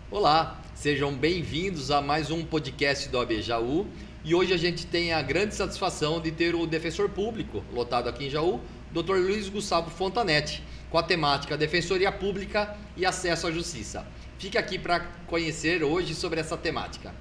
Olá, sejam bem-vindos a mais um podcast do AB Jaú. E hoje a gente tem a grande satisfação de ter o defensor público lotado aqui em Jaú, Dr. Luiz Gustavo Fontanetti, com a temática Defensoria Pública e Acesso à Justiça. Fique aqui para conhecer hoje sobre essa temática.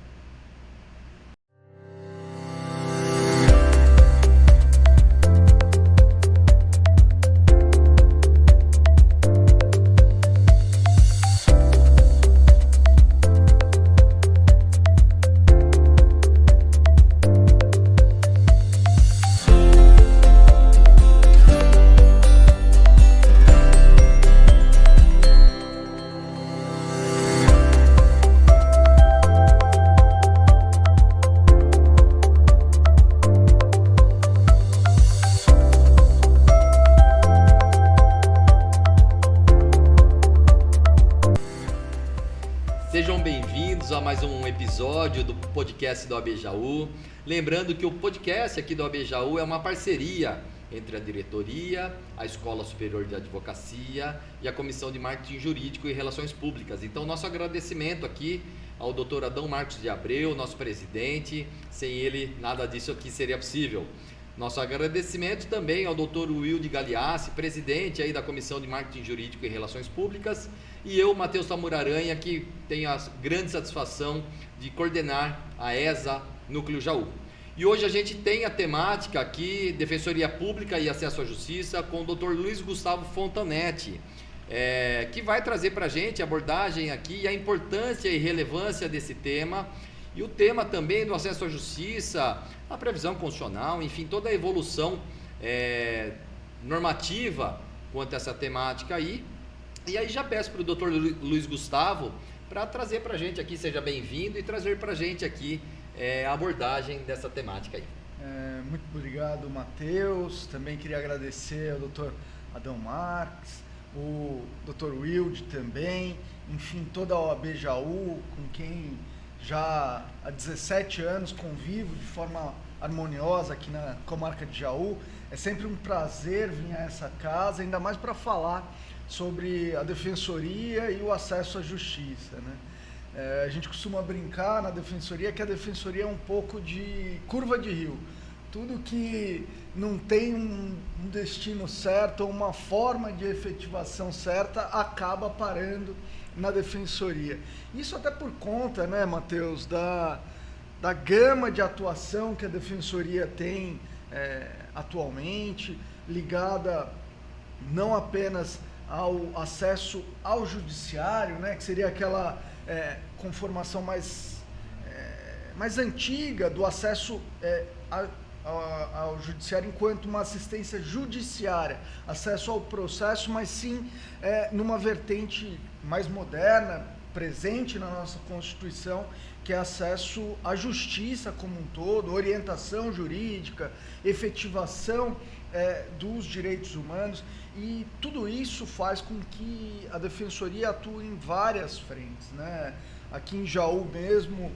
Sejam bem-vindos a mais um episódio do podcast do AB Jaú. Lembrando que o podcast aqui do AB Jaú é uma parceria entre a diretoria, a Escola Superior de Advocacia e a Comissão de Marketing Jurídico e Relações Públicas. Então, nosso agradecimento aqui ao Dr. Adão Marcos de Abreu, nosso presidente. Sem ele, nada disso aqui seria possível. Nosso agradecimento também ao Dr. Wilde Galeassi, presidente aí da Comissão de Marketing Jurídico e Relações Públicas, e eu, Matheus Tamuraranha, que tenho a grande satisfação de coordenar a ESA Núcleo Jaú. E hoje a gente tem a temática aqui, Defensoria Pública e Acesso à Justiça, com o Dr. Luiz Gustavo Fontanetti, que vai trazer para a gente a abordagem aqui e a importância e relevância desse tema. E o tema também do acesso à justiça, a previsão constitucional, enfim, toda a evolução normativa quanto a essa temática aí. E aí já peço para o Dr. Luiz Gustavo para trazer para a gente aqui, seja bem-vindo, e trazer para a gente aqui a abordagem dessa temática aí. Muito obrigado, Matheus. Também queria agradecer ao Dr. Adão Marques, o Dr. Wilde também, enfim, toda a OAB Jaú, com quem já há 17 anos convivo de forma harmoniosa aqui na comarca de Jaú. É sempre um prazer vir a essa casa, ainda mais para falar sobre a defensoria e o acesso à justiça, né? A gente costuma brincar na defensoria que a defensoria é um pouco de curva de rio. Tudo que não tem um destino certo ou uma forma de efetivação certa acaba parando na defensoria. Isso até por conta, né, Matheus, da gama de atuação que a defensoria tem atualmente, ligada não apenas ao acesso ao judiciário, né, que seria aquela conformação mais antiga do acesso ao judiciário enquanto uma assistência judiciária, acesso ao processo, mas sim numa vertente mais moderna, presente na nossa Constituição, que é acesso à justiça como um todo, orientação jurídica, efetivação dos direitos humanos, e tudo isso faz com que a defensoria atue em várias frentes, né? Aqui em Jaú mesmo,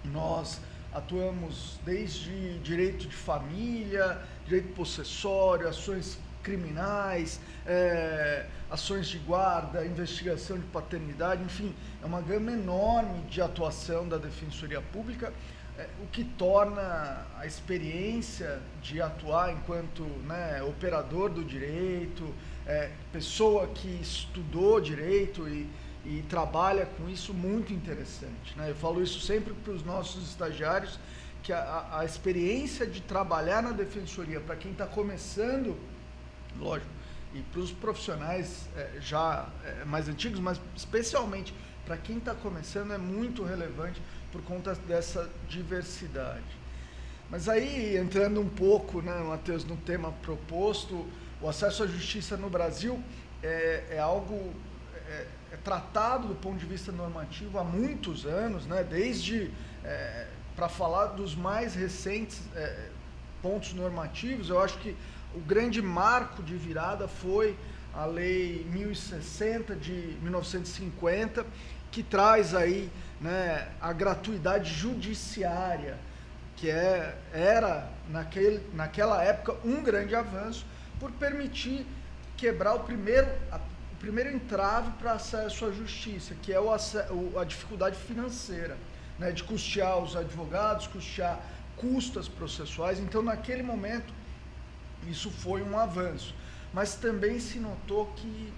nós atuamos desde direito de família, direito possessório, ações criminais, ações de guarda, investigação de paternidade, enfim, é uma gama enorme de atuação da Defensoria Pública, o que torna a experiência de atuar enquanto, né, operador do direito, pessoa que estudou direito e trabalha com isso, muito interessante, né? Eu falo isso sempre para os nossos estagiários, que a experiência de trabalhar na defensoria, para quem está começando, lógico, e para os profissionais já mais antigos, mas especialmente para quem está começando, é muito relevante por conta dessa diversidade. Mas aí, entrando um pouco, né, Matheus, no tema proposto, o acesso à justiça no Brasil é algo tratado do ponto de vista normativo há muitos anos, né? Desde, para falar dos mais recentes pontos normativos, eu acho que o grande marco de virada foi a Lei 1060 de 1950, que traz aí, né, a gratuidade judiciária, que era naquela época um grande avanço por permitir quebrar o primeiro entrave para acesso à justiça, que é a dificuldade financeira, né, de custear os advogados, custear custas processuais. Então, naquele momento, isso foi um avanço. Mas também se notou que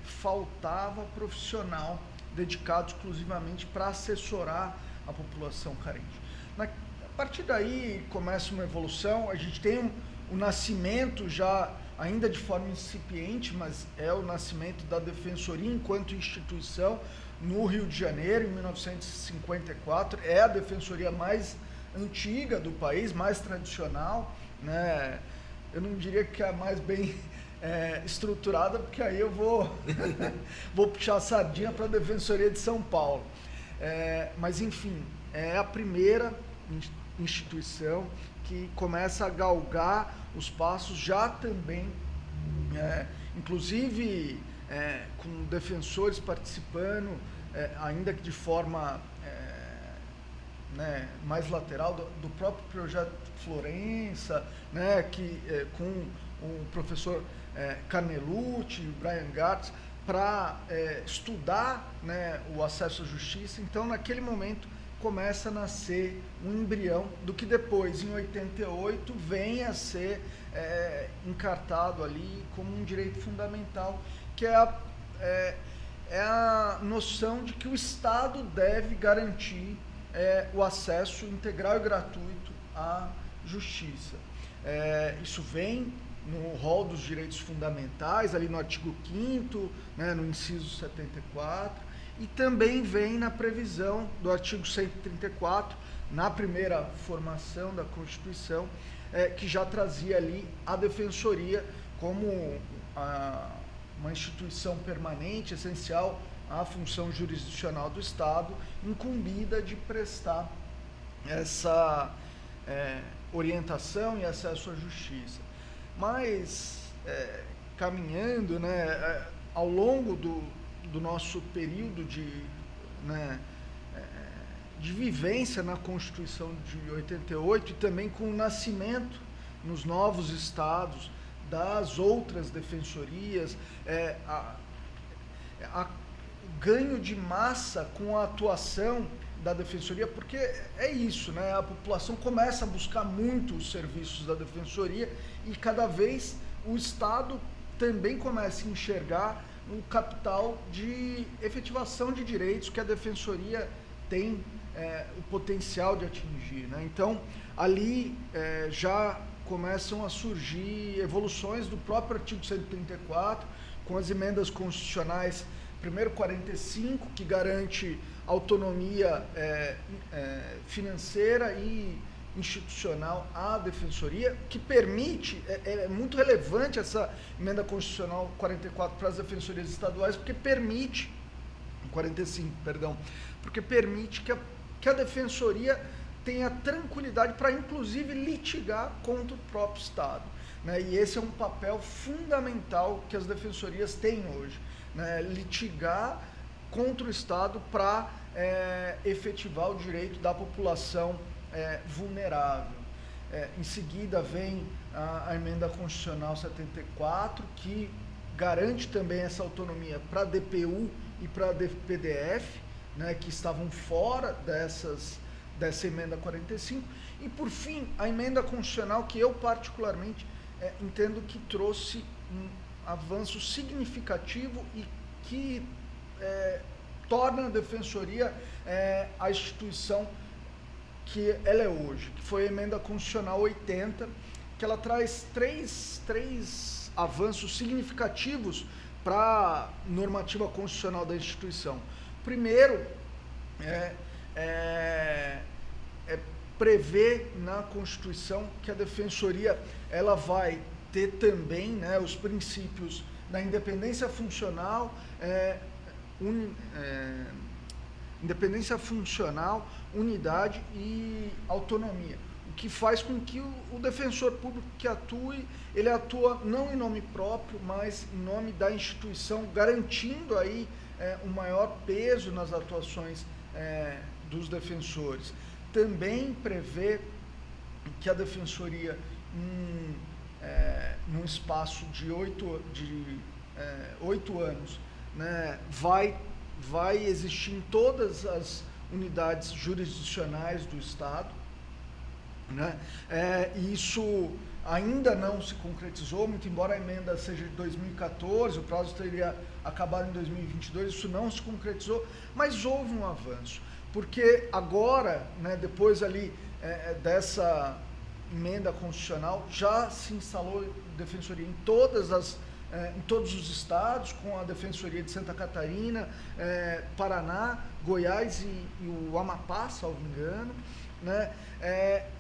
faltava profissional dedicado exclusivamente para assessorar a população carente. A partir daí começa uma evolução, a gente tem o nascimento já, ainda de forma incipiente, mas é o nascimento da Defensoria enquanto instituição no Rio de Janeiro, em 1954, é a defensoria mais antiga do país, mais tradicional, né? Eu não diria que é a mais bem estruturada, porque aí eu vou puxar a sardinha para a Defensoria de São Paulo. Mas, enfim, é a primeira instituição que começa a galgar os passos, já também, inclusive com defensores participando, ainda que de forma mais lateral, do próprio projeto Florença, né, com o professor Carnelucci, o Brian Gartz, para estudar, né, o acesso à justiça. Então, naquele momento, começa a nascer um embrião do que depois, em 88, vem a ser encartado ali como um direito fundamental, que é a noção de que o Estado deve garantir o acesso integral e gratuito à justiça. Isso vem no rol dos direitos fundamentais, ali no artigo 5º, né, no inciso 74, e também vem na previsão do artigo 134, na primeira formação da Constituição, que já trazia ali a Defensoria como uma instituição permanente, essencial à função jurisdicional do Estado, incumbida de prestar essa orientação e acesso à justiça. Mas, caminhando, né, ao longo do nosso período de vivência na Constituição de 88 e também com o nascimento nos novos estados das outras defensorias, o ganho de massa com a atuação da Defensoria, porque é isso, né? A população começa a buscar muito os serviços da Defensoria e cada vez o Estado também começa a enxergar o capital de efetivação de direitos que a Defensoria tem o potencial de atingir, né? Então, ali já começam a surgir evoluções do próprio artigo 134, com as emendas constitucionais, primeiro 45, que garante autonomia financeira e institucional à Defensoria, que permite, é muito relevante essa emenda constitucional 44 para as defensorias estaduais, porque permite, 45, perdão, porque permite que a Defensoria tenha tranquilidade para, inclusive, litigar contra o próprio Estado, né? E esse é um papel fundamental que as defensorias têm hoje, né? Litigar contra o Estado para efetivar o direito da população vulnerável. Em seguida vem a emenda constitucional 74, que garante também essa autonomia para a DPU e para a DPDF, né, que estavam fora dessa emenda 45. E, por fim, a emenda constitucional, que eu particularmente entendo que trouxe um avanço significativo e que torna a Defensoria a instituição que ela é hoje, que foi a emenda constitucional 80, que ela traz três avanços significativos para a normativa constitucional da instituição. Primeiro, prevê na Constituição que a Defensoria ela vai ter também, né, os princípios da independência funcional, unidade e autonomia, o que faz com que o defensor público que atue, ele atua não em nome próprio, mas em nome da instituição, garantindo aí um maior peso nas atuações dos defensores. Também prevê que a Defensoria, num espaço de 8 anos, né, vai existir em todas as unidades jurisdicionais do Estado, né? Isso ainda não se concretizou, muito embora a emenda seja de 2014, o prazo teria acabado em 2022, isso não se concretizou, mas houve um avanço, porque agora, né, depois ali dessa emenda constitucional, já se instalou defensoria em todos os estados, com a Defensoria de Santa Catarina, Paraná, Goiás e o Amapá, salvo engano, né?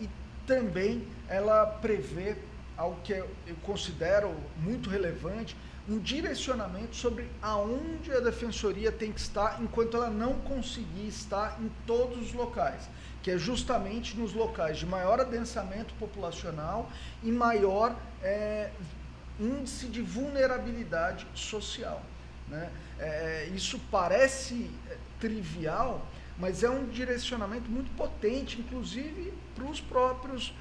E também ela prevê algo que eu considero muito relevante, um direcionamento sobre aonde a defensoria tem que estar enquanto ela não conseguir estar em todos os locais, que é justamente nos locais de maior adensamento populacional e maior índice de vulnerabilidade social, né? Isso parece trivial, mas é um direcionamento muito potente, inclusive para os próprios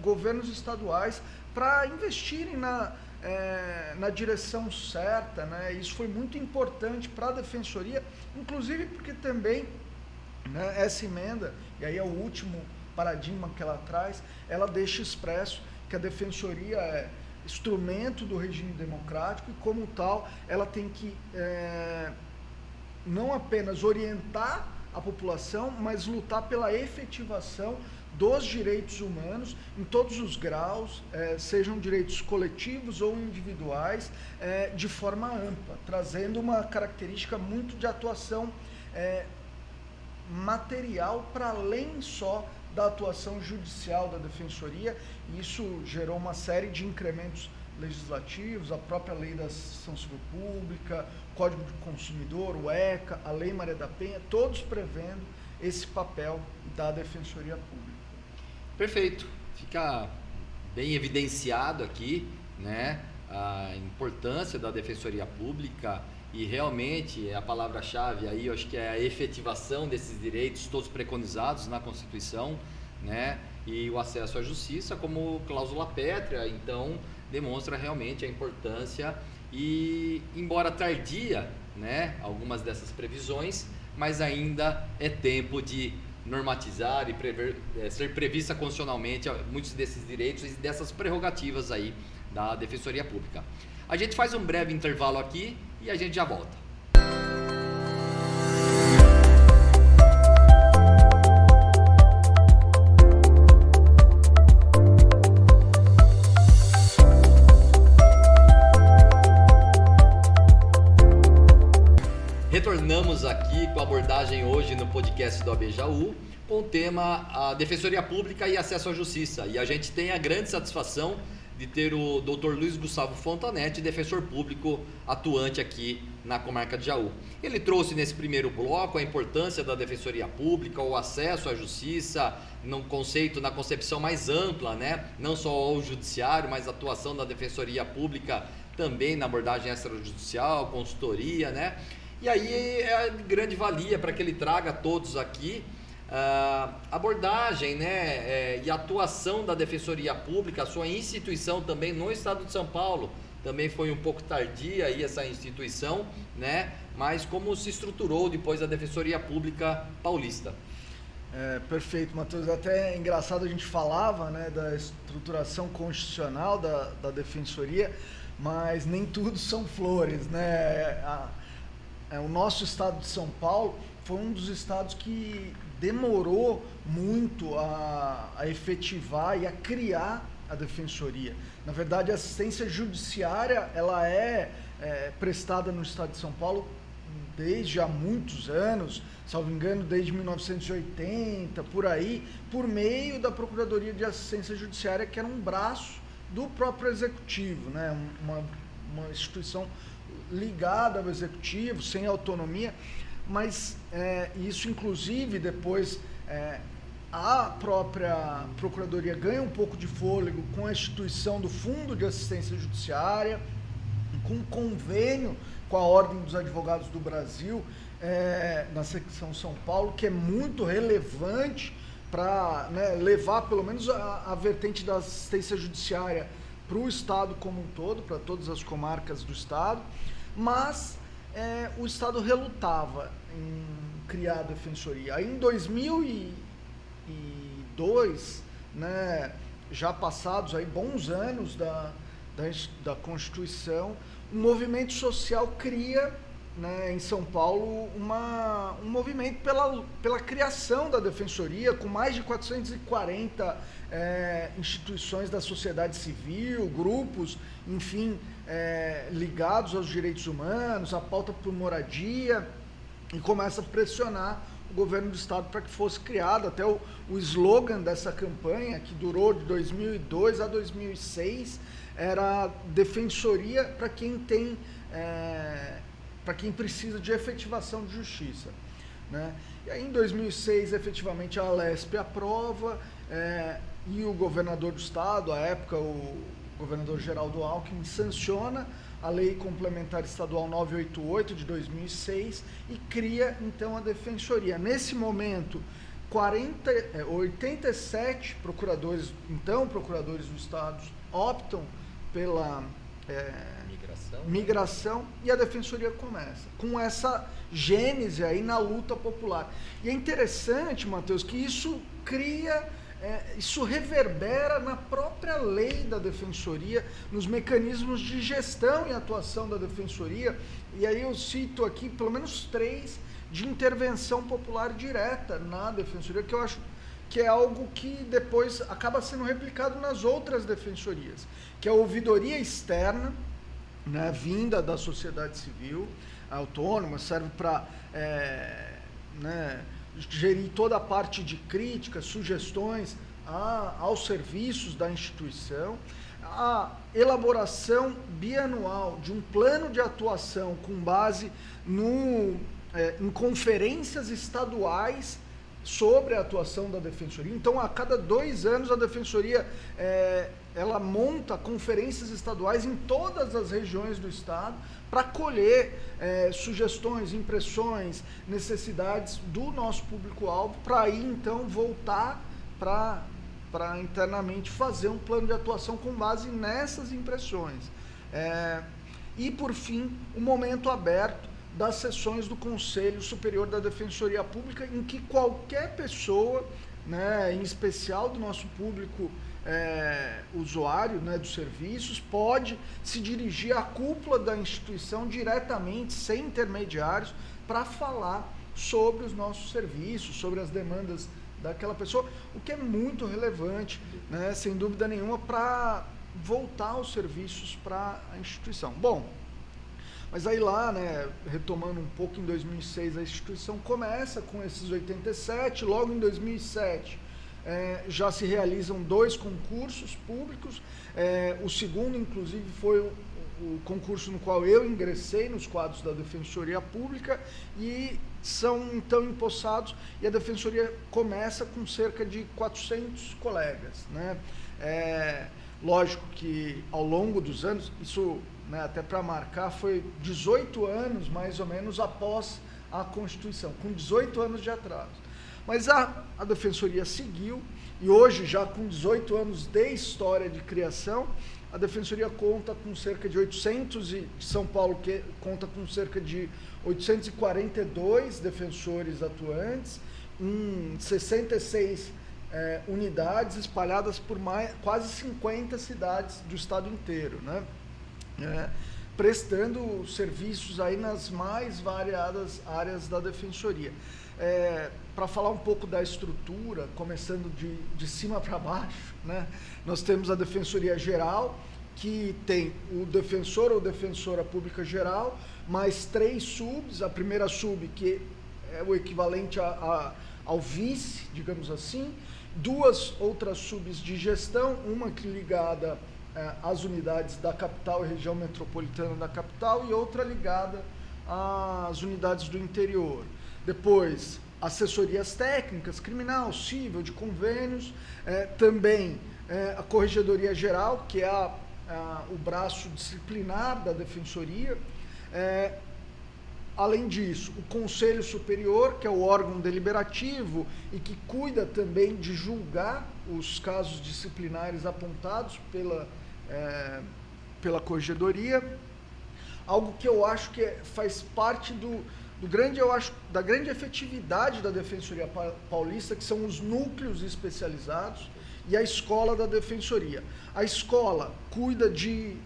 governos estaduais, para investirem na direção certa, né? Isso foi muito importante para a defensoria, inclusive porque também, né, essa emenda, e aí é o último paradigma que ela traz, ela deixa expresso que a defensoria é instrumento do regime democrático e, como tal, ela tem que não apenas orientar a população, mas lutar pela efetivação dos direitos humanos em todos os graus, sejam direitos coletivos ou individuais, de forma ampla, trazendo uma característica muito de atuação material para além só da atuação judicial da defensoria. Isso gerou uma série de incrementos legislativos, a própria Lei da Assistência Civil Pública, Código do Consumidor, o ECA, a Lei Maria da Penha, todos prevendo esse papel da Defensoria Pública. Perfeito. Fica bem evidenciado aqui, né, a importância da Defensoria Pública e realmente a palavra-chave aí, eu acho que é a efetivação desses direitos todos preconizados na Constituição, né, e o acesso à justiça como cláusula pétrea, então demonstra realmente a importância e, embora tardia, né, algumas dessas previsões, mas ainda é tempo de normatizar e ser prevista constitucionalmente muitos desses direitos e dessas prerrogativas aí da Defensoria Pública. A gente faz um breve intervalo aqui e a gente já volta. Retornamos aqui com a abordagem hoje no podcast do ABJaú com o tema a Defensoria Pública e acesso à Justiça. E a gente tem a grande satisfação de ter o Dr. Luiz Gustavo Fontanetti, defensor público atuante aqui na comarca de Jaú. Ele trouxe nesse primeiro bloco a importância da Defensoria Pública, o acesso à Justiça, na concepção mais ampla, né? Não só ao Judiciário, mas a atuação da Defensoria Pública também na abordagem extrajudicial, consultoria, né? E aí é a grande valia para que ele traga a todos aqui abordagem, né, e atuação da Defensoria Pública, a sua instituição também no estado de São Paulo. Também foi um pouco tardia aí essa instituição, né, mas como se estruturou depois a Defensoria Pública paulista. Perfeito, Matheus. Até é engraçado, a gente falava, né, da estruturação constitucional da Defensoria, mas nem tudo são flores, né? O nosso estado de São Paulo foi um dos estados que demorou muito a efetivar e a criar a defensoria. Na verdade, a assistência judiciária ela é prestada no estado de São Paulo desde há muitos anos, salvo engano, desde 1980, por aí, por meio da Procuradoria de Assistência Judiciária, que era um braço do próprio Executivo, né? Uma instituição ligada ao Executivo, sem autonomia, mas isso inclusive depois a própria Procuradoria ganha um pouco de fôlego com a instituição do Fundo de Assistência Judiciária, com um convênio com a Ordem dos Advogados do Brasil, na secção São Paulo, que é muito relevante para, né, levar pelo menos a vertente da assistência judiciária para o Estado como um todo, para todas as comarcas do Estado, mas o Estado relutava em criar a defensoria. Aí em 2002, né, já passados aí bons anos da Constituição, um movimento social cria, né, em São Paulo um movimento pela criação da defensoria, com mais de 440 instituições da sociedade civil, grupos, enfim, ligados aos direitos humanos, à pauta por moradia, e começa a pressionar o governo do estado para que fosse criado. Até o slogan dessa campanha, que durou de 2002 a 2006, era defensoria para quem tem, para quem precisa de efetivação de justiça, né? E aí em 2006, efetivamente, a Alesp aprova, e o governador do estado, à época o governador Geraldo Alckmin, sanciona a Lei Complementar Estadual 988 de 2006 e cria então a defensoria. Nesse momento, 87 procuradores do estado, optam pela migração, e a defensoria começa com essa gênese aí na luta popular. E é interessante, Matheus, que isso isso reverbera na própria lei da defensoria, nos mecanismos de gestão e atuação da defensoria. E aí eu cito aqui pelo menos 3 de intervenção popular direta na defensoria, que eu acho que é algo que depois acaba sendo replicado nas outras defensorias, que é a ouvidoria externa, né, vinda da sociedade civil autônoma, serve para gerir toda a parte de críticas, sugestões aos serviços da instituição, a elaboração bianual de um plano de atuação com base em conferências estaduais sobre a atuação da defensoria. Então, a cada 2 anos, a defensoria ela monta conferências estaduais em todas as regiões do estado para colher sugestões, impressões, necessidades do nosso público-alvo, para aí então voltar para internamente fazer um plano de atuação com base nessas impressões. E por fim, o momento aberto das sessões do Conselho Superior da Defensoria Pública, em que qualquer pessoa, né, em especial do nosso público usuário, né, dos serviços, pode se dirigir à cúpula da instituição diretamente, sem intermediários, para falar sobre os nossos serviços, sobre as demandas daquela pessoa, o que é muito relevante, né, sem dúvida nenhuma, para voltar os serviços para a instituição. Bom, mas aí lá, né, retomando um pouco, em 2006 a instituição começa com esses 87, logo em 2007 já se realizam 2 concursos públicos, o segundo inclusive foi o concurso no qual eu ingressei nos quadros da Defensoria Pública, e são então empossados, e a Defensoria começa com cerca de 400 colegas, né? Lógico que ao longo dos anos, isso, né, até para marcar, foi 18 anos mais ou menos após a Constituição, com 18 anos de atraso. Mas a Defensoria seguiu, e hoje, já com 18 anos de história de criação, a Defensoria conta com cerca de 800, de São Paulo que conta com cerca de 842 defensores atuantes, em 66 unidades espalhadas por quase 50 cidades do estado inteiro, né? Prestando serviços aí nas mais variadas áreas da Defensoria. Para falar um pouco da estrutura, começando de cima para baixo, né? Nós temos a Defensoria Geral, que tem o defensor ou defensora pública geral, mais 3 subs, a primeira sub, que é o equivalente ao vice, digamos assim, 2 outras subs de gestão, uma que ligada às unidades da capital e região metropolitana da capital, e outra ligada às unidades do interior. Depois, assessorias técnicas, criminal, civil, de convênios, também a Corregedoria Geral, que é o braço disciplinar da Defensoria. Além disso, o Conselho Superior, que é o órgão deliberativo e que cuida também de julgar os casos disciplinares apontados pela Corregedoria. Algo que eu acho que faz parte da grande efetividade da Defensoria Paulista, que são os núcleos especializados e a escola da Defensoria. A escola cuida de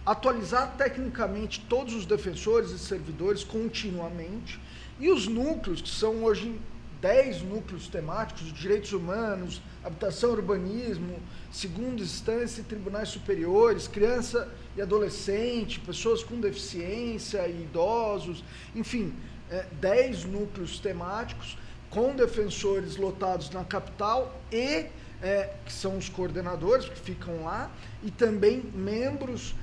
atualizar tecnicamente todos os defensores e servidores continuamente, e os núcleos, que são hoje 10 núcleos temáticos: direitos humanos, habitação e urbanismo, segunda instância e tribunais superiores, criança e adolescente, pessoas com deficiência e idosos, enfim, 10 núcleos temáticos com defensores lotados na capital e que são os coordenadores que ficam lá, e também membros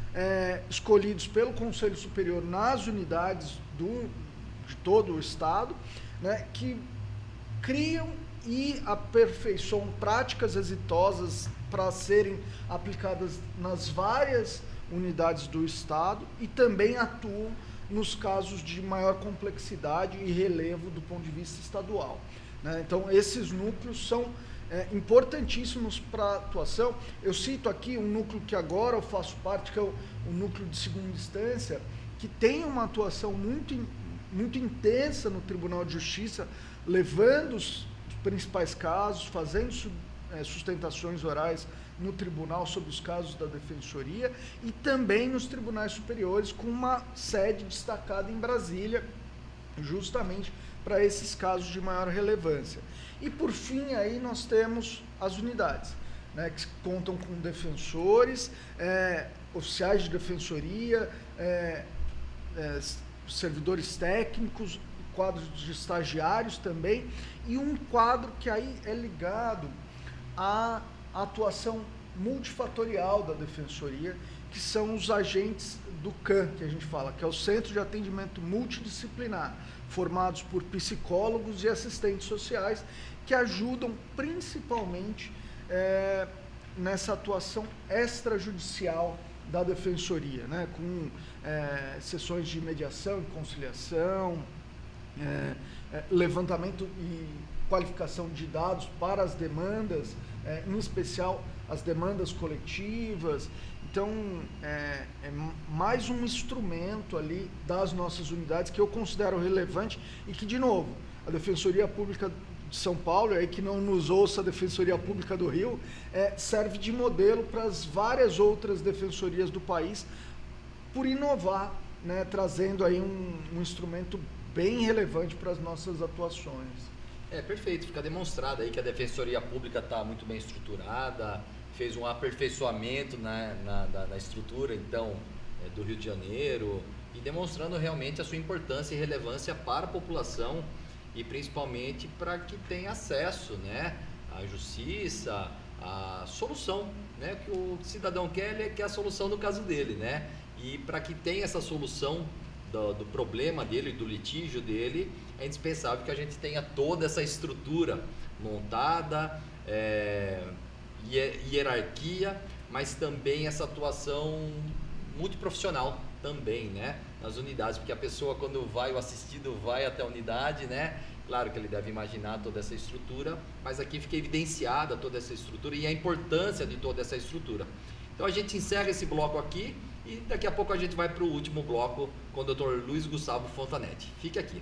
escolhidos pelo Conselho Superior nas unidades de todo o Estado, né, que criam e aperfeiçoam práticas exitosas para serem aplicadas nas várias unidades do Estado, e também atuam nos casos de maior complexidade e relevo do ponto de vista estadual, né? Então, esses núcleos são importantíssimos para a atuação. Eu cito aqui um núcleo que agora eu faço parte, que é o núcleo de segunda instância, que tem uma atuação muito intensa no Tribunal de Justiça, levando os principais casos, fazendo sustentações orais no tribunal sobre os casos da Defensoria, e também nos tribunais superiores, com uma sede destacada em Brasília, justamente para esses casos de maior relevância. E por fim, aí nós temos as unidades, né, que contam com defensores, oficiais de defensoria, servidores técnicos, quadros de estagiários também, e um quadro que aí é ligado à atuação multifatorial da Defensoria, que são os agentes do CAM, que a gente fala, que é o Centro de Atendimento Multidisciplinar, formados por psicólogos e assistentes sociais, que ajudam principalmente nessa atuação extrajudicial da Defensoria, né, com sessões de mediação e conciliação, levantamento e qualificação de dados para as demandas, em especial as demandas coletivas. Então, é mais um instrumento ali das nossas unidades que eu considero relevante, e que, de novo, a Defensoria Pública de São Paulo, aí que não nos ouça a Defensoria Pública do Rio, serve de modelo para as várias outras defensorias do país, por inovar, né, trazendo aí um instrumento bem relevante para as nossas atuações. Perfeito, fica demonstrado aí que a Defensoria Pública está muito bem estruturada, fez um aperfeiçoamento na estrutura, então, do Rio de Janeiro, e demonstrando realmente a sua importância e relevância para a população, e principalmente para que tenha acesso, né, à justiça, à solução, né, que o cidadão quer, ele quer a solução do caso dele, né, e para que tenha essa solução do problema dele, do litígio dele, é indispensável que a gente tenha toda essa estrutura montada, hierarquia, mas também essa atuação multiprofissional também, né, nas unidades, porque a pessoa, quando vai, o assistido vai até a unidade, né, claro que ele deve imaginar toda essa estrutura, mas aqui fica evidenciada toda essa estrutura e a importância de toda essa estrutura. Então a gente encerra esse bloco aqui e daqui a pouco a gente vai para o último bloco com o Dr. Luiz Gustavo Fontanetti. Fique aqui.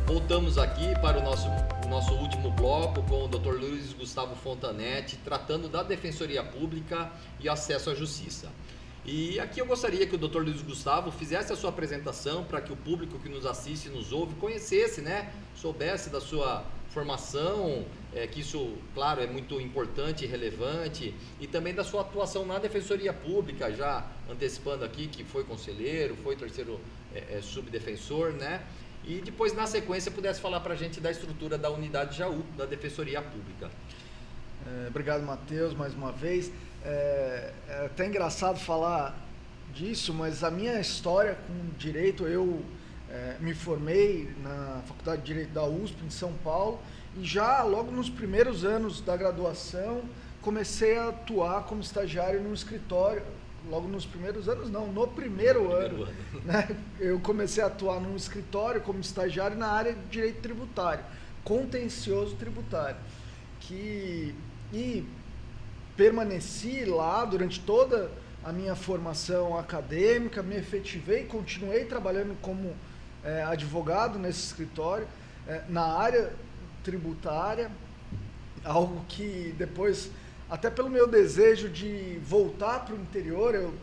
Voltamos aqui para o nosso último bloco com o Dr. Luiz Gustavo Fontanetti, tratando da Defensoria Pública e acesso à justiça. E aqui eu gostaria que o Dr. Luiz Gustavo fizesse a sua apresentação para que o público que nos assiste e nos ouve conhecesse, né, soubesse da sua formação, que isso, claro, é muito importante e relevante, e também da sua atuação na Defensoria Pública, já antecipando aqui que foi conselheiro, foi terceiro subdefensor, né? E depois, na sequência, pudesse falar para a gente da estrutura da unidade Jaú, da Defensoria Pública. Obrigado, Matheus, mais uma vez. É até engraçado falar disso, mas a minha história com direito, eu me formei na Faculdade de Direito da USP, em São Paulo, e já logo nos primeiros anos da graduação, comecei a atuar como estagiário num escritório, logo nos primeiros anos, não, no primeiro ano. Né? Eu comecei a atuar num escritório como estagiário na área de direito tributário, contencioso tributário, e permaneci lá durante toda a minha formação acadêmica, me efetivei, continuei trabalhando como advogado nesse escritório, na área tributária, algo que depois, até pelo meu desejo de voltar para o interior,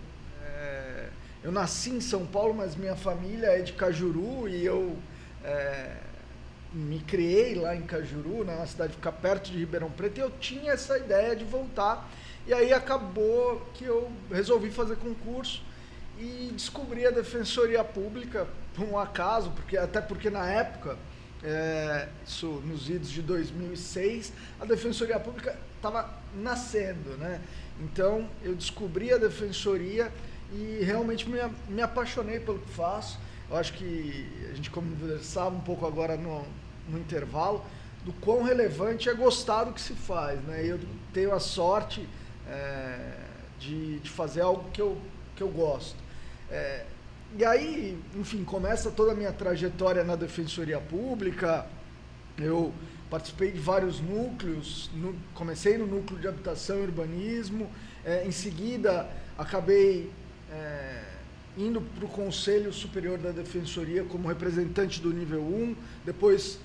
eu nasci em São Paulo, mas minha família é de Cajuru e eu me criei lá em Cajuru, na cidade que fica perto de Ribeirão Preto, e eu tinha essa ideia de voltar. E aí acabou que eu resolvi fazer concurso e descobri a Defensoria Pública por um acaso, até porque na época, isso nos idos de 2006, a Defensoria Pública estava nascendo, né? Então eu descobri a Defensoria e realmente me apaixonei pelo que faço. Eu acho que a gente conversava um pouco agora no intervalo do quão relevante é gostar do que se faz, né? Eu tenho a sorte de fazer algo que eu gosto. E aí, enfim, começa toda a minha trajetória na Defensoria Pública. Eu participei de vários núcleos, comecei no núcleo de habitação e urbanismo, em seguida acabei indo para o Conselho Superior da Defensoria como representante do nível 1, depois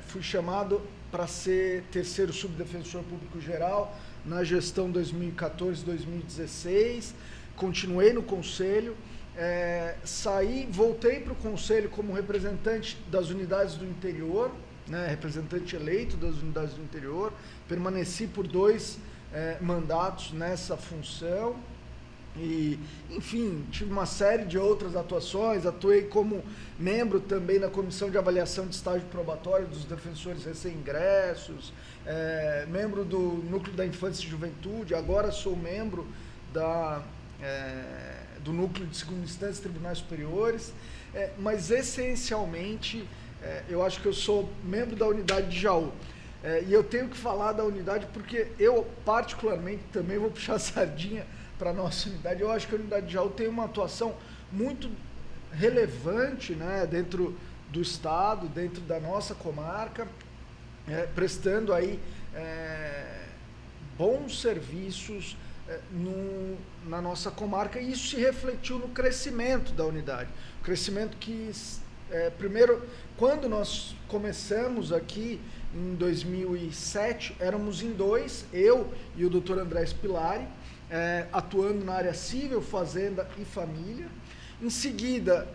fui chamado para ser terceiro subdefensor público geral na gestão 2014-2016, continuei no Conselho, voltei para o Conselho como representante das unidades do interior, né, representante eleito das unidades do interior, permaneci por 2 mandatos nessa função e, enfim, tive uma série de outras atuações, atuei como membro também na Comissão de Avaliação de Estágio Probatório dos Defensores Recém-Ingressos, membro do Núcleo da Infância e Juventude, agora sou membro do Núcleo de Segunda Instância e Tribunais Superiores, mas essencialmente eu acho que eu sou membro da unidade de Jaú. E eu tenho que falar da unidade porque eu, particularmente, também vou puxar a sardinha para a nossa unidade. Eu acho que a unidade de Jaú tem uma atuação muito relevante, né, dentro do Estado, dentro da nossa comarca, prestando aí bons serviços na nossa comarca, e isso se refletiu no crescimento da unidade. O crescimento que, primeiro, quando nós começamos aqui em 2007, éramos em 2, eu e o Dr. André Spilari, atuando na área civil, fazenda e família. Em seguida,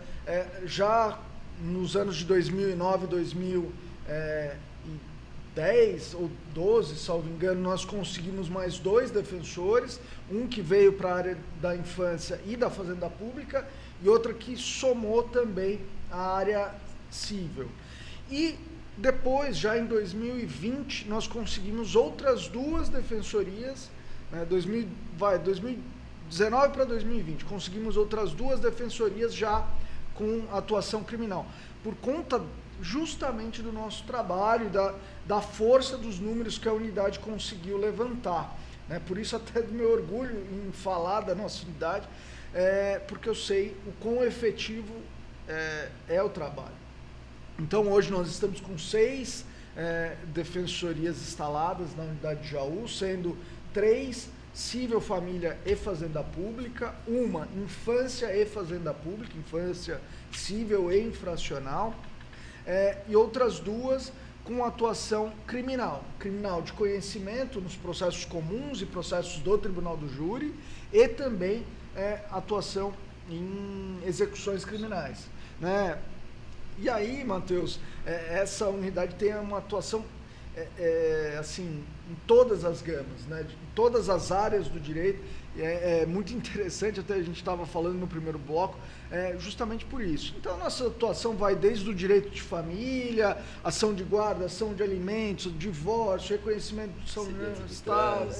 já nos anos de 2009, 2010 ou 12, salvo engano, nós conseguimos mais 2 defensores, um que veio para a área da infância e da fazenda pública e outra que somou também a área civil. E depois, já em 2020, nós conseguimos outras 2 defensorias, 2019 para 2020, conseguimos outras 2 defensorias já com atuação criminal, por conta justamente do nosso trabalho, da força dos números que a unidade conseguiu levantar. Né? Por isso até do meu orgulho em falar da nossa unidade, porque eu sei o quão efetivo é o trabalho. Então hoje nós estamos com 6 defensorias instaladas na unidade de Jaú, sendo 3 civil, família e fazenda pública, uma infância e fazenda pública, infância civil e infracional, e outras 2 com atuação criminal de conhecimento nos processos comuns e processos do Tribunal do Júri, e também atuação em execuções criminais, né? E aí, Matheus, essa unidade tem uma atuação assim, em todas as gamas, né? Em todas as áreas do direito. É muito interessante, até a gente estava falando no primeiro bloco, justamente por isso. Então, a nossa atuação vai desde o direito de família, ação de guarda, ação de alimentos, divórcio, reconhecimento de São Estado,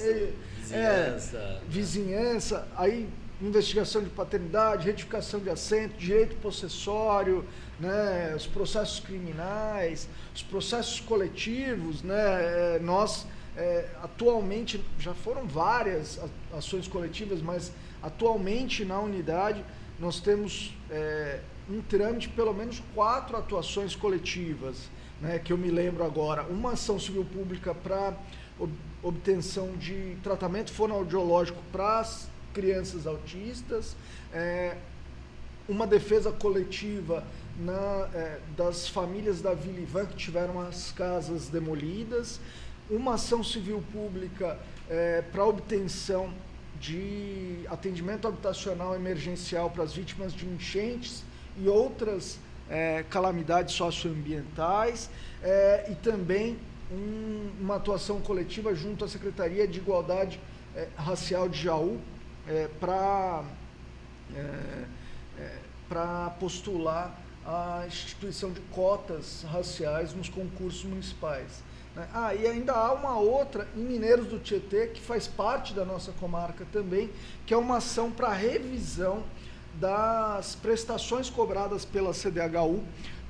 vizinhança, aí investigação de paternidade, retificação de assento, direito possessório, né, os processos criminais, os processos coletivos, né, nós atualmente, já foram várias ações coletivas, mas atualmente na unidade nós temos em trâmite pelo menos 4 atuações coletivas, né, que eu me lembro agora. Uma ação civil pública para obtenção de tratamento fonoaudiológico para as crianças autistas, uma defesa coletiva das famílias da Vila Ivan que tiveram as casas demolidas, uma ação civil pública para obtenção de atendimento habitacional emergencial para as vítimas de enchentes e outras calamidades socioambientais, e também uma atuação coletiva junto à Secretaria de Igualdade Racial de Jaú para postular a instituição de cotas raciais nos concursos municipais. E ainda há uma outra em Mineiros do Tietê, que faz parte da nossa comarca também, que é uma ação para revisão das prestações cobradas pela CDHU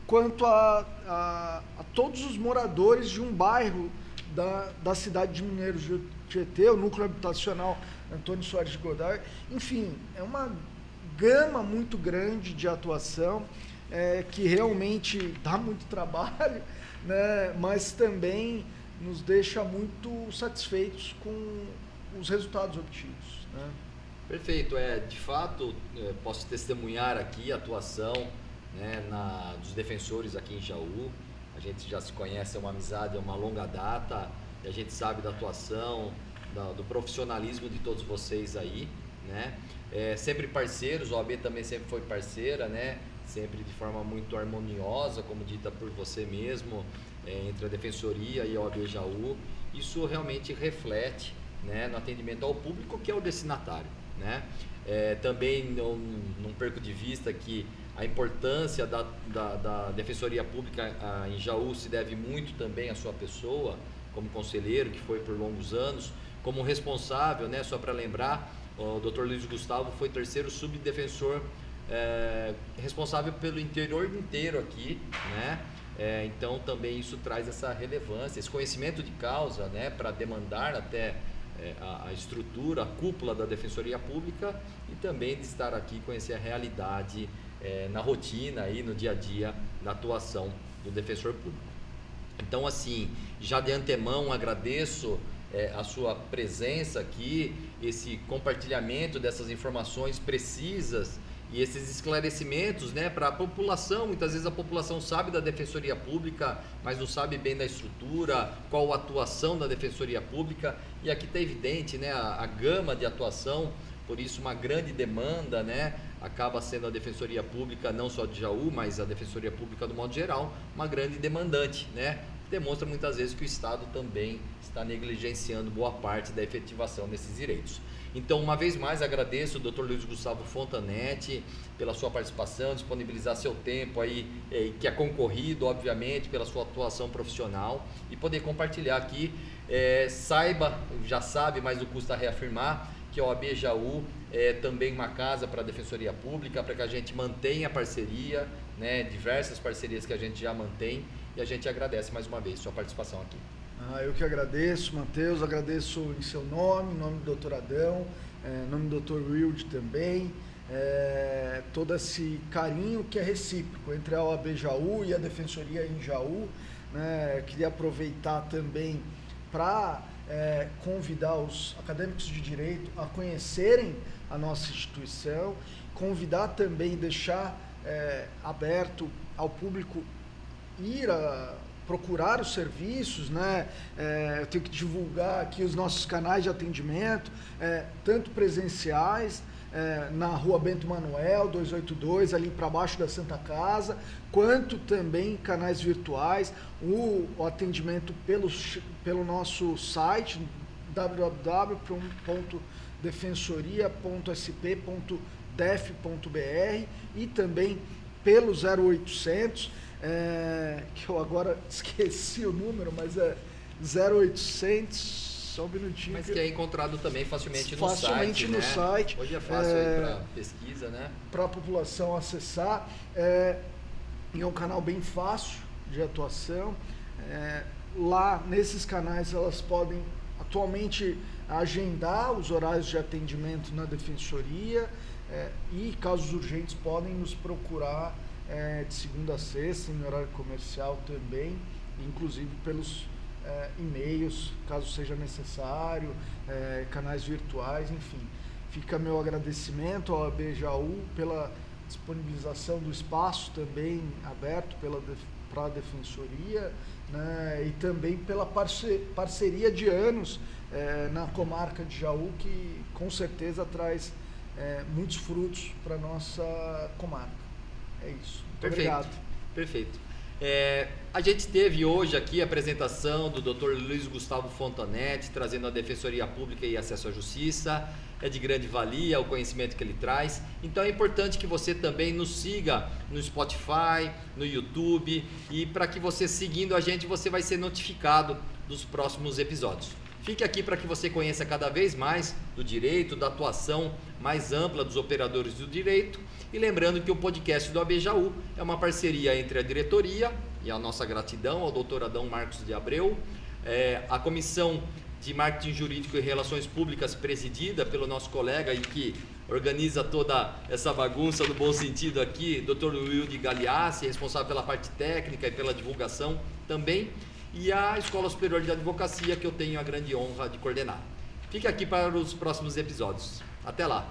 quanto a todos os moradores de um bairro da cidade de Mineiros do Tietê, o núcleo habitacional Antônio Soares de Godoy. Enfim, é uma gama muito grande de atuação, que realmente dá muito trabalho, né, mas também nos deixa muito satisfeitos com os resultados obtidos, né? Perfeito, de fato, posso testemunhar aqui a atuação, né, dos defensores aqui em Jaú. A gente já se conhece, é uma amizade, é uma longa data, e a gente sabe da atuação, do profissionalismo de todos vocês aí, né? Sempre parceiros, a OAB também sempre foi parceira, né? Sempre de forma muito harmoniosa, como dita por você mesmo, entre a Defensoria e a OAB Jaú. Isso realmente reflete, né, no atendimento ao público, que é o destinatário, né? Também não perco de vista que a importância da Defensoria Pública em Jaú se deve muito também à sua pessoa, como conselheiro, que foi por longos anos, como responsável, né, só para lembrar, o Dr. Luiz Gustavo foi 3º subdefensor responsável pelo interior inteiro aqui, né? Então também isso traz essa relevância, esse conhecimento de causa, né, para demandar até a estrutura, a cúpula da Defensoria Pública, e também de estar aqui, conhecer a realidade na rotina e no dia a dia da atuação do defensor público. Então, assim, já de antemão agradeço a sua presença aqui, esse compartilhamento dessas informações precisas e esses esclarecimentos, né, para a população. Muitas vezes a população sabe da Defensoria Pública, mas não sabe bem da estrutura, qual a atuação da Defensoria Pública, e aqui está evidente, né, a gama de atuação. Por isso uma grande demanda, né, acaba sendo a Defensoria Pública, não só de Jaú, mas a Defensoria Pública do modo geral, uma grande demandante, né? Demonstra muitas vezes que o Estado também está negligenciando boa parte da efetivação desses direitos. Então, uma vez mais, agradeço o Dr. Luiz Gustavo Fontanetti pela sua participação, disponibilizar seu tempo aí, que é concorrido, obviamente, pela sua atuação profissional, e poder compartilhar aqui. Saiba, já sabe, mas não custa reafirmar, que a OAB Jaú é também uma casa para a Defensoria Pública, para que a gente mantenha a parceria, né, diversas parcerias que a gente já mantém, e a gente agradece mais uma vez sua participação aqui. Eu que agradeço, Matheus, agradeço em seu nome, em nome do Dr. Adão, em nome do Dr. Wilde também, todo esse carinho que é recíproco entre a OAB Jaú e a Defensoria em Jaú, né? Queria aproveitar também para convidar os acadêmicos de direito a conhecerem a nossa instituição, convidar também, deixar aberto ao público ir procurar os serviços, né? Eu tenho que divulgar aqui os nossos canais de atendimento, tanto presenciais, na Rua Bento Manuel, 282, ali para baixo da Santa Casa, quanto também canais virtuais, o atendimento pelo nosso site, www.defensoria.sp.def.br, e também pelo 0800, que eu agora esqueci o número, mas é 0800, só um minutinho. Mas que é encontrado também facilmente no site. Facilmente no site. Hoje é fácil aí para pesquisa, né? Para a população acessar. E é um canal bem fácil de atuação. Lá, nesses canais, elas podem atualmente agendar os horários de atendimento na defensoria e casos urgentes podem nos procurar de segunda a sexta em horário comercial também, inclusive pelos e-mails, caso seja necessário, canais virtuais, enfim. Fica meu agradecimento ao OAB Jaú pela disponibilização do espaço também aberto para a defensoria, né, e também pela parceria de anos na comarca de Jaú, que com certeza traz muitos frutos para a nossa comarca. É isso. Muito Perfeito. obrigado. Perfeito. A gente teve hoje aqui a apresentação do Dr. Luiz Gustavo Fontanetti, trazendo a Defensoria Pública e Acesso à Justiça. É de grande valia o conhecimento que ele traz. Então é importante que você também nos siga no Spotify, no YouTube, e para que você seguindo a gente, você vai ser notificado dos próximos episódios. Fique aqui para que você conheça cada vez mais do direito, da atuação mais ampla dos operadores do direito. E lembrando que o podcast do OAB Jaú é uma parceria entre a diretoria, e a nossa gratidão ao Dr. Adão Marcos de Abreu, a Comissão de Marketing Jurídico e Relações Públicas, presidida pelo nosso colega e que organiza toda essa bagunça no bom sentido aqui, Dr. Wilde Galeassi, responsável pela parte técnica e pela divulgação também, e a Escola Superior de Advocacia, que eu tenho a grande honra de coordenar. Fique aqui para os próximos episódios. Até lá!